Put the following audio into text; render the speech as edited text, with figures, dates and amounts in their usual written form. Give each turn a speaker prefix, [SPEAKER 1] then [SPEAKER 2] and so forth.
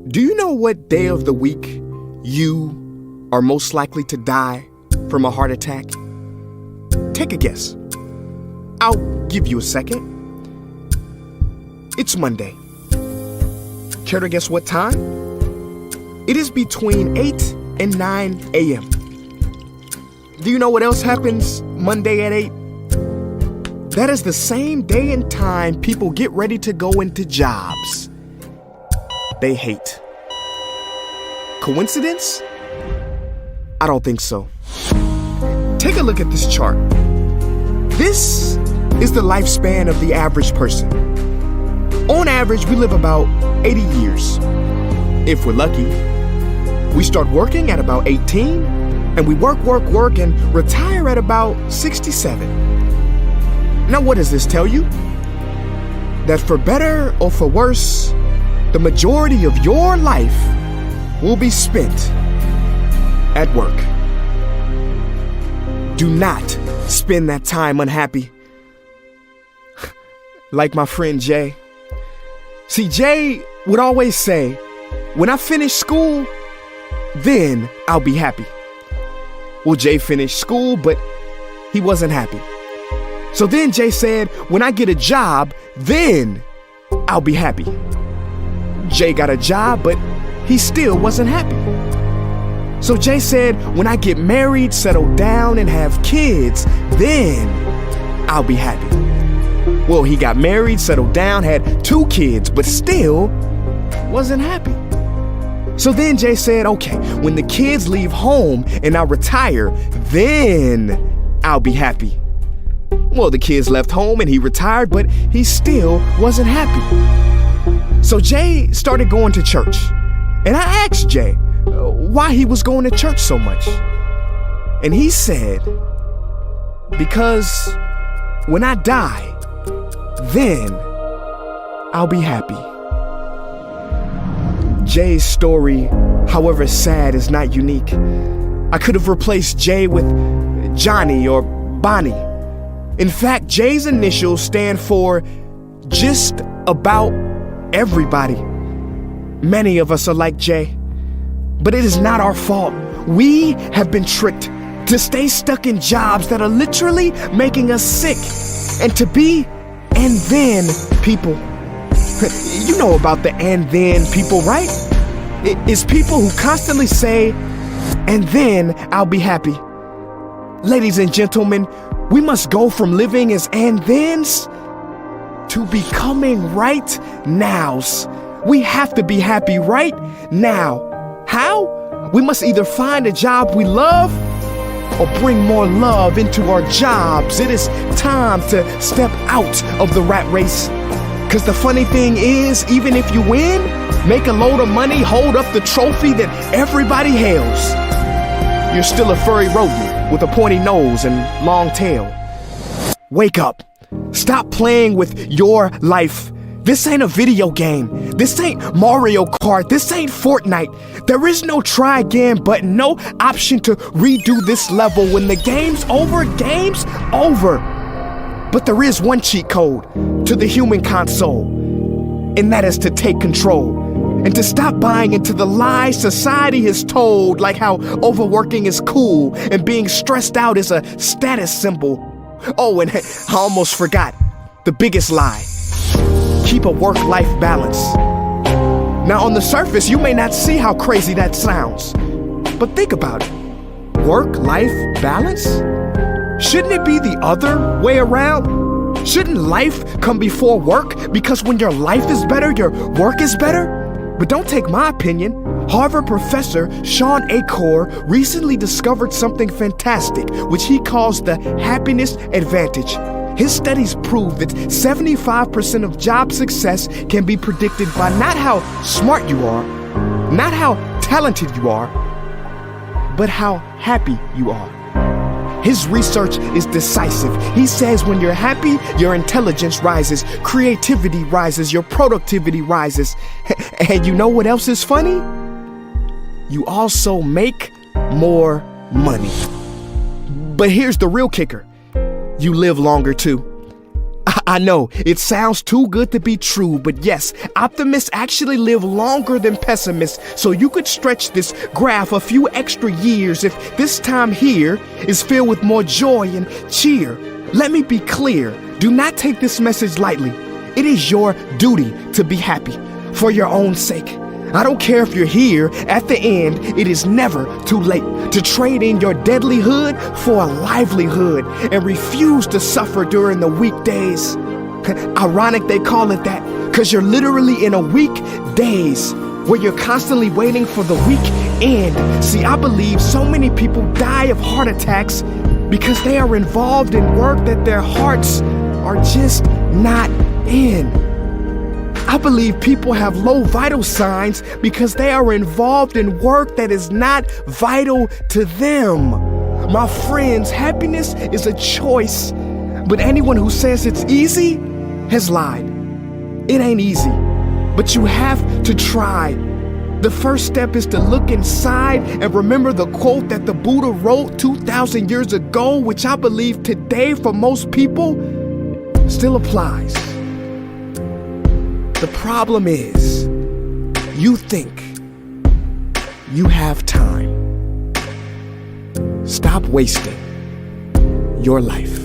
[SPEAKER 1] Do you know what day of the week you are most likely to die from a heart attack? Take a guess. I'll give you a second. It's Monday. Care to guess what time? It is between 8 and 9 a.m. Do you know what else happens Monday at 8? That is the same day and time people get ready to go into jobs they hate. Coincidence? I don't think so. Take a look at this chart. This is the lifespan of the average person. On average, we live about 80 years. If we're lucky, we start working at about 18, and we work, and retire at about 67. Now, what does this tell you? That for better or for worse, the majority of your life will be spent at work. Do not spend that time unhappy. Like my friend Jay. See, Jay would always say, when I finish school, then I'll be happy. Well, Jay finished school, but he wasn't happy. So then Jay said, when I get a job, then I'll be happy. Jay got a job, but he still wasn't happy. So Jay said, when I get married, settle down, and have kids, then I'll be happy. Well, he got married, settled down, had 2 kids, but still wasn't happy. So then Jay said, okay, when the kids leave home and I retire, then I'll be happy. Well, the kids left home and he retired, but he still wasn't happy. So Jay started going to church. And I asked Jay why he was going to church so much. And he said, because when I die, then I'll be happy. Jay's story, however sad, is not unique. I could have replaced Jay with Johnny or Bonnie. In fact, Jay's initials stand for just about everybody. Many of us are like Jay, but it is not our fault. We have been tricked to stay stuck in jobs that are literally making us sick and to be and then people. You know about the and then people, right? It's people who constantly say, and then I'll be happy. Ladies and gentlemen, we must go from living as and thens to becoming right nows. We have to be happy right now. How? We must either find a job we love or bring more love into our jobs. It is time to step out of the rat race. Because the funny thing is, even if you win, make a load of money, hold up the trophy that everybody hails, you're still a furry rodent with a pointy nose and long tail. Wake up. Stop playing with your life. This ain't a video game. This ain't Mario Kart. This ain't Fortnite. There is no try again button, no option to redo this level. When the game's over, game's over. But there is one cheat code to the human console, and that is to take control and to stop buying into the lies society has told, like how overworking is cool and being stressed out is a status symbol. Oh, and I almost forgot the biggest lie. Keep a work-life balance. Now, on the surface, you may not see how crazy that sounds, but think about it. Work-life balance? Shouldn't it be the other way around? Shouldn't life come before work? Because when your life is better, your work is better? But don't take my opinion. Harvard professor Sean Achor recently discovered something fantastic, which he calls the happiness advantage. His studies prove that 75% of job success can be predicted by not how smart you are, not how talented you are, but how happy you are. His research is decisive. He says when you're happy, your intelligence rises, creativity rises, your productivity rises. And you know what else is funny? You also make more money. But here's the real kicker. You live longer too. I know, it sounds too good to be true, but yes, optimists actually live longer than pessimists, so you could stretch this graph a few extra years if this time here is filled with more joy and cheer. Let me be clear, do not take this message lightly. It is your duty to be happy for your own sake. I don't care if you're here at the end, it is never too late to trade in your deadlyhood for a livelihood and refuse to suffer during the weekdays. Ironic they call it that, because you're literally in a weekdays where you're constantly waiting for the weekend. See, I believe so many people die of heart attacks because they are involved in work that their hearts are just not in. I believe people have low vital signs because they are involved in work that is not vital to them. My friends, happiness is a choice, but anyone who says it's easy has lied. It ain't easy, but you have to try. The first step is to look inside and remember the quote that the Buddha wrote 2,000 years ago, which I believe today for most people still applies. The problem is, you think you have time. Stop wasting your life.